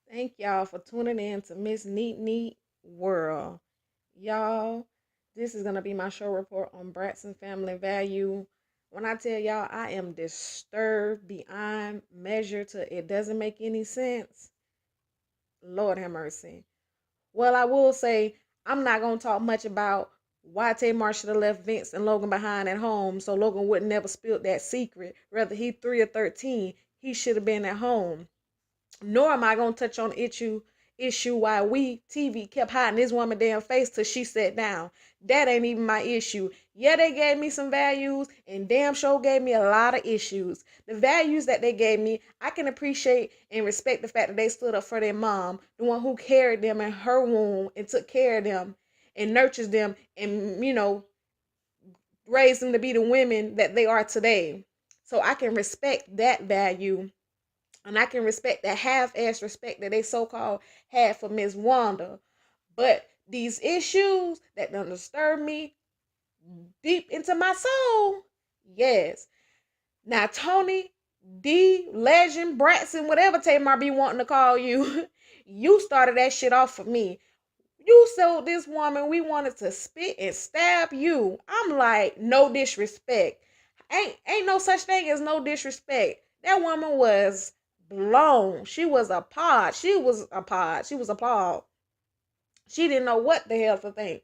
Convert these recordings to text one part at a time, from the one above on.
Thank y'all for tuning in to Miss Neat Neat World. Y'all, this is gonna be my show report on Bratson Family Value. When I tell y'all I am disturbed beyond measure to it doesn't make any sense. Lord have mercy. Well, I will say I'm not gonna talk much about why Tamar should have left Vince and Logan behind at home so Logan would never spill that secret. Whether he 3 or 13, he should have been at home. Nor am I gonna touch on issue why we TV kept hiding this woman damn face till she sat down. That ain't even my issue. Yeah, they gave me some values and damn sure gave me a lot of issues. The values that they gave me, I can appreciate and respect the fact that they stood up for their mom, the one who carried them in her womb and took care of them and nurtures them and raised them to be the women that they are today. So I can respect that value, and I can respect that half-ass respect that they so-called had for Miss Wanda. But these issues that don't disturb me deep into my soul, yes. Now, Tony, D, Legend, Bratson, whatever Tamar be wanting to call you, you started that shit off for me. You told this woman we wanted to spit and stab you. I'm like, no disrespect. Ain't no such thing as no disrespect. That woman was blown. She was a pod. She was a pod. She was appalled. She didn't know what the hell to think.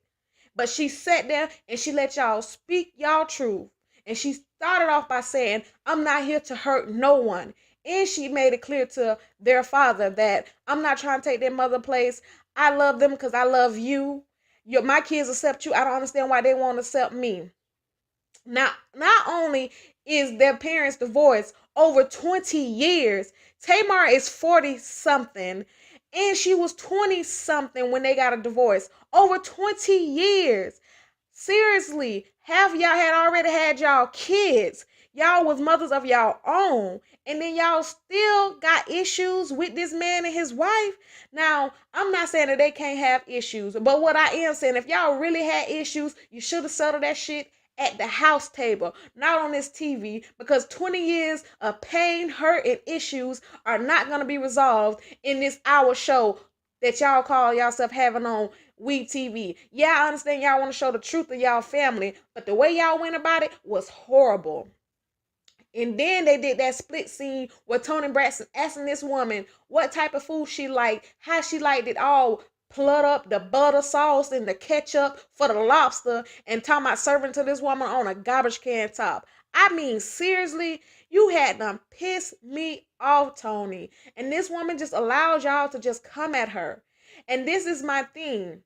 But she sat there and she let y'all speak y'all truth. And she started off by saying, I'm not here to hurt no one. And she made it clear to their father that I'm not trying to take their mother place. I love them because I love you. My kids accept you. I don't understand why they won't accept me. Now, not only is their parents divorced over 20 years, Tamar is 40 something, and she was 20 something when they got a divorce. Over 20 years. Seriously, half of y'all had already had y'all kids. Y'all was mothers of y'all own. And then y'all still got issues with this man and his wife. Now, I'm not saying that they can't have issues, but what I am saying, if y'all really had issues, you should have settled that shit at the house table, not on this TV, because 20 years of pain, hurt, and issues are not going to be resolved in this hour show that y'all call yourself having on We TV. Yeah, I understand y'all want to show the truth of y'all family, but the way y'all went about it was horrible. And then they did that split scene where Toni Braxton asking this woman what type of food she liked, how she liked it all, plut up the butter sauce and the ketchup for the lobster, and talking about serving to this woman on a garbage can top. I mean, seriously, you had them piss me off, Toni. And this woman just allowed y'all to just come at her. And this is my thing.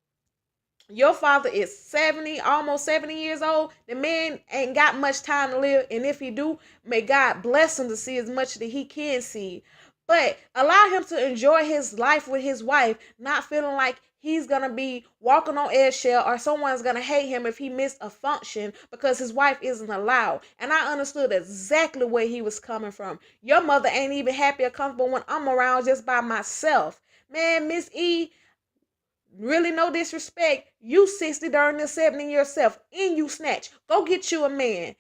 Your father is 70, almost 70 years old. The man ain't got much time to live, and if he do, may God bless him to see as much that he can see. But allow him to enjoy his life with his wife, not feeling like he's gonna be walking on eggshell or someone's gonna hate him if he missed a function because his wife isn't allowed. And I understood exactly where he was coming from. Your mother ain't even happy or comfortable when I'm around just by myself. Man, Miss E, really no disrespect, you 60 during the 70 yourself and you snatch. Go get you a man.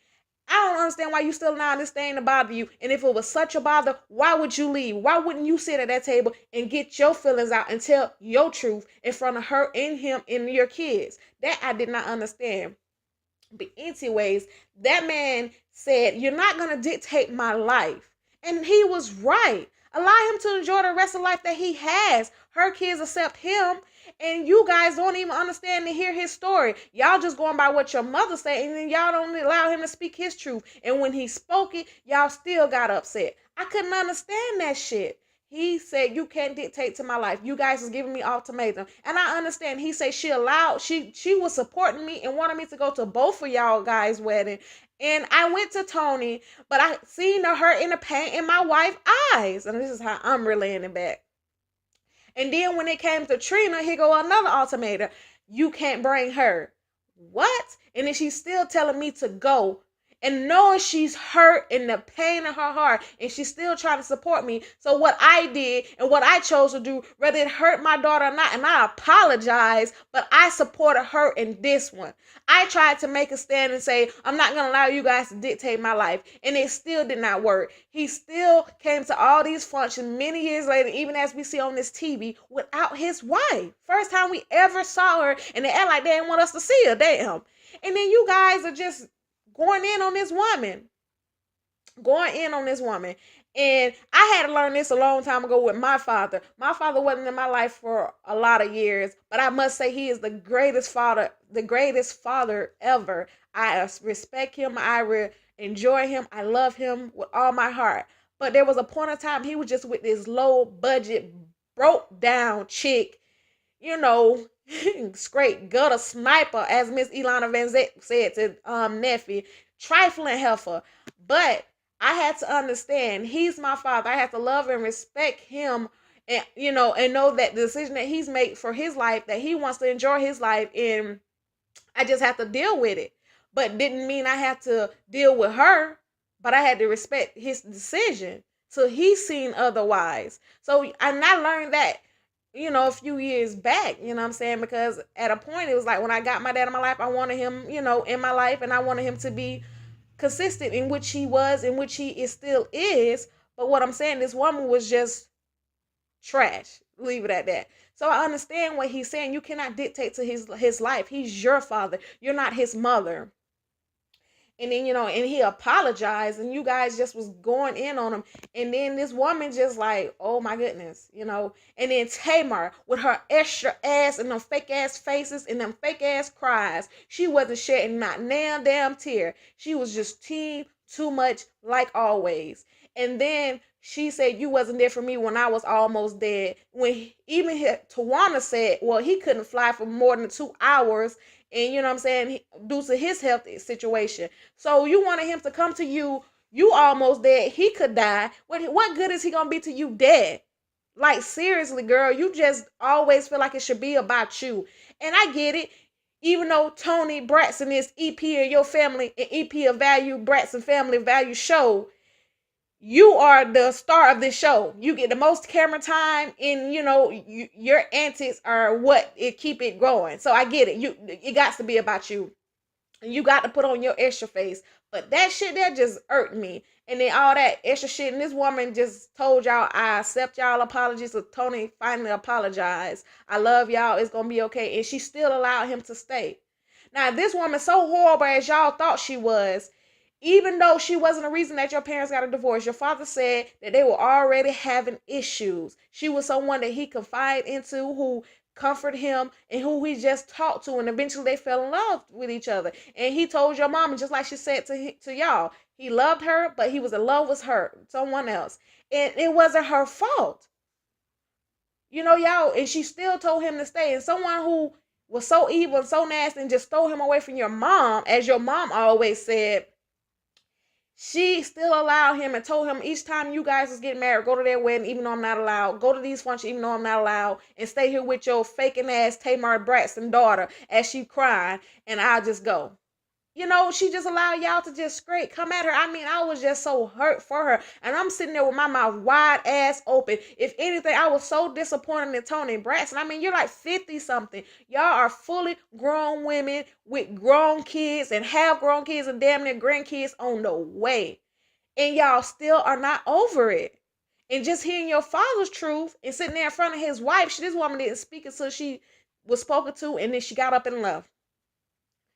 I don't understand why you still allowing this thing to bother you. And if it was such a bother, why would you leave? Why wouldn't you sit at that table and get your feelings out and tell your truth in front of her and him and your kids? That I did not understand. But anyways, that man said, you're not going to dictate my life. And he was right. Allow him to enjoy the rest of life that he has. Her kids accept him. And you guys don't even understand to hear his story. Y'all just going by what your mother said. And then y'all don't allow him to speak his truth. And when he spoke it, y'all still got upset. I couldn't understand that shit. He said, you can't dictate to my life. You guys is giving me ultimatum. And I understand. He said she was supporting me and wanted me to go to both of y'all guys' wedding. And I went to Toni, but I seen the hurt and the pain in my wife's eyes. And this is how I'm relaying it back. And then when it came to Trina, here go another ultimatum. You can't bring her. What? And then she's still telling me to go. and knowing she's hurt and the pain in her heart, and she's still trying to support me. So what I did and what I chose to do, whether it hurt my daughter or not, and I apologize, but I supported her in this one. I tried to make a stand and say, I'm not gonna allow you guys to dictate my life, and it still did not work. He still came to all these functions many years later, even as we see on this TV, without his wife. First time we ever saw her, and they act like they didn't want us to see her. Damn. And then you guys are just going in on this woman. Going in on this woman. And I had to learn this a long time ago with my father. My father wasn't in my life for a lot of years, but I must say he is the greatest father ever. I respect him. I enjoy him. I love him with all my heart. But there was a point of time he was just with this low budget, broke down chick, you know, straight gutter sniper, as Miss Ilana Van Zet said to Neffy, trifling heifer. But I had to understand he's my father. I had to love and respect him, and and know that the decision that he's made for his life, that he wants to enjoy his life, and I just have to deal with it. But didn't mean I had to deal with her, but I had to respect his decision. So he's seen otherwise. So and I learned that a few years back, you know what I'm saying? Because at a point, it was like when I got my dad in my life, I wanted him, in my life, and I wanted him to be consistent in which he was, in which he still is. But what I'm saying, this woman was just trash. Leave it at that. So I understand what he's saying. You cannot dictate to his life. He's your father. You're not his mother. And then, and he apologized, and you guys just was going in on him. And then this woman just like, oh my goodness, And then Tamar with her extra ass and them fake ass faces and them fake ass cries. She wasn't shedding not damn tear. She was just too much, like always. And then she said, you wasn't there for me when I was almost dead. When even Tawana said, well, he couldn't fly for more than 2 hours. And you know what I'm saying, due to his health situation. So you wanted him to come to you, you almost dead, he could die. What good is he gonna be to you dead? Like, seriously, girl, you just always feel like it should be about you. And I get it. Even though Toni Braxton is EP of your family and EP of Value, Braxton Family Value show, you are the star of this show. You get the most camera time, and your antics are what it keep it going. So I get it. It got to be about you. You got to put on your extra face. But that shit there just irked me. And then all that extra shit. And this woman just told y'all, I accept y'all apologies. So Toni finally apologized. I love y'all. It's gonna be okay. And she still allowed him to stay. Now, this woman so horrible as y'all thought she was, even though she wasn't the reason that your parents got a divorce, your father said that they were already having issues. She was someone that he confided into, who comforted him, and who he just talked to, and eventually they fell in love with each other. And he told your mama, just like she said to y'all, he loved her, but he was in love with her, someone else. And it wasn't her fault. Y'all, and she still told him to stay. And someone who was so evil and so nasty and just stole him away from your mom, as your mom always said, she still allowed him and told him each time you guys was getting married, go to their wedding, even though I'm not allowed. Go to these functions, even though I'm not allowed. And stay here with your faking ass Tamar Braxton daughter as she crying, and I'll just go. She just allowed y'all to just straight come at her. I mean, I was just so hurt for her. And I'm sitting there with my mouth wide ass open. If anything, I was so disappointed in Toni Braxton. I mean, you're like 50 something. Y'all are fully grown women with grown kids and have grown kids and damn near grandkids on the way. And y'all still are not over it. And just hearing your father's truth and sitting there in front of his wife, this woman didn't speak until she was spoken to, and then she got up and left.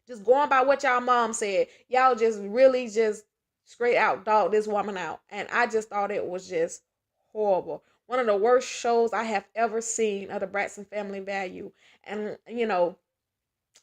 Just going by what y'all mom said, y'all just really just straight out dog this woman out. And I just thought it was just horrible. One of the worst shows I have ever seen of the Braxton Family Value. And,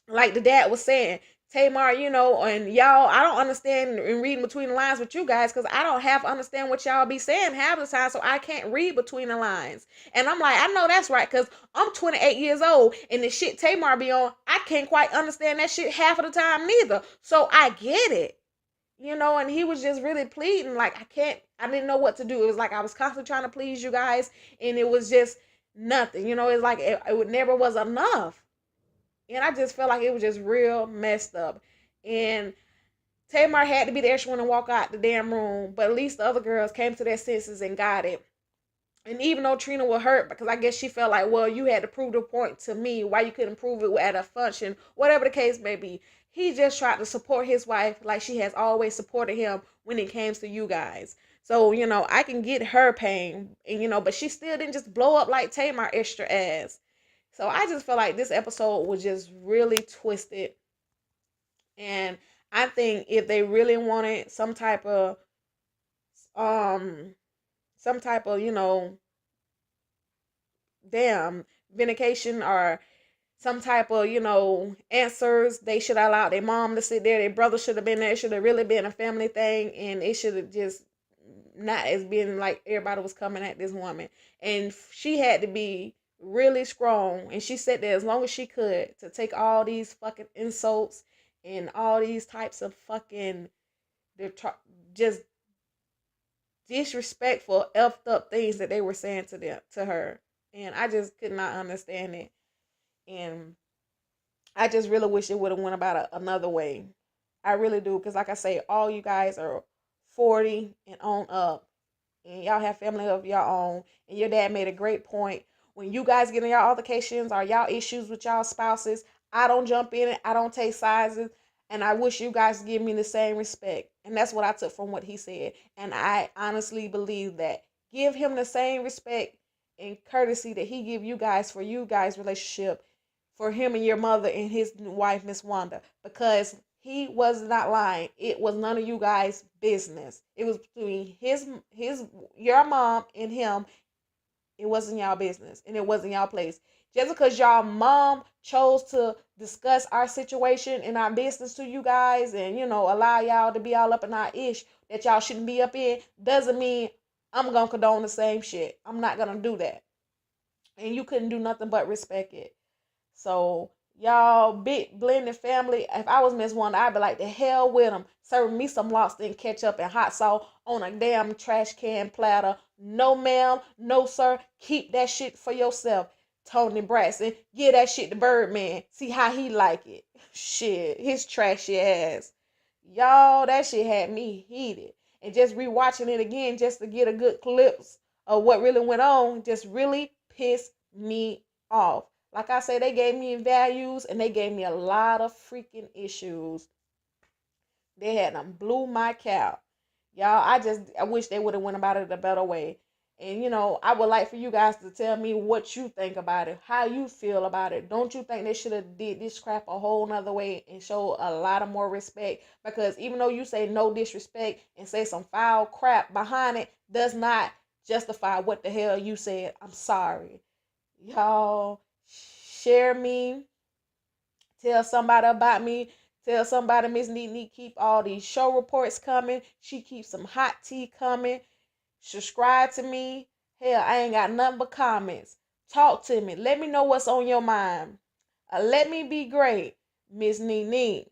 like the dad was saying, Tamar, and y'all, I don't understand and reading between the lines with you guys, because I don't half understand what y'all be saying half the time, so I can't read between the lines. And I'm like, I know that's right, because I'm 28 years old, and the shit Tamar be on, I can't quite understand that shit half of the time neither. So I get it. And he was just really pleading, like, I didn't know what to do. It was like I was constantly trying to please you guys, and it was just nothing. It's like it never was enough. And I just felt like it was just real messed up. And Tamar had to be the extra one and walk out the damn room, but at least the other girls came to their senses and got it. And even though Trina was hurt, because I guess she felt like, well, you had to prove the point to me, why you couldn't prove it at a function, whatever the case may be. He just tried to support his wife like she has always supported him when it came to you guys. So, I can get her pain, and but she still didn't just blow up like Tamar extra ass. So I just feel like this episode was just really twisted. And I think if they really wanted um some type of, damn vindication or some type of, answers, they should allow their mom to sit there, their brother should have been there, it should have really been a family thing, and it should have just not as being like everybody was coming at this woman. And she had to be really strong, and she sat there as long as she could to take all these fucking insults and all these types of fucking just disrespectful, effed up things that they were saying to her. And I just could not understand it. And I just really wish it would have went about another way. I really do, because like I say, all you guys are 40 and on up, and y'all have family of your own. And your dad made a great point. When you guys get in y'all altercations or y'all issues with y'all spouses, I don't jump in it. I don't take sides. And I wish you guys give me the same respect. And that's what I took from what he said. And I honestly believe that. Give him the same respect and courtesy that he give you guys for you guys' relationship, for him and your mother and his wife, Miss Wanda. Because he was not lying. It was none of you guys' business. It was between your mom and him. It wasn't y'all business, and it wasn't y'all place. Just because y'all mom chose to discuss our situation and our business to you guys, and allow y'all to be all up in our ish that y'all shouldn't be up in, doesn't mean I'm gonna condone the same shit. I'm not gonna do that. And you couldn't do nothing but respect it. So y'all big blended family. If I was Miss Wanda, I'd be like, the hell with them. Serve me some lobster and ketchup and hot sauce on a damn trash can platter. No ma'am, no sir. Keep that shit for yourself. Tony Braxton, give that shit to Birdman. See how he like it. Shit, his trashy ass. Y'all, that shit had me heated. And just rewatching it again just to get a good clips of what really went on just really pissed me off. Like I say, they gave me values and they gave me a lot of freaking issues. They had them blew my cap. Y'all, I wish they would have went about it a better way. And I would like for you guys to tell me what you think about it, how you feel about it. Don't you think they should have did this crap a whole nother way and show a lot of more respect? Because even though you say no disrespect and say some foul crap behind it, does not justify what the hell you said. I'm sorry. Y'all, share me, tell somebody about me, tell somebody Miss Neat Neat keep all these show reports coming. She keeps some hot tea coming. Subscribe to me. Hell, I ain't got nothing but comments. Talk to me. Let me know what's on your mind. Let me be great, Miss Neat Neat.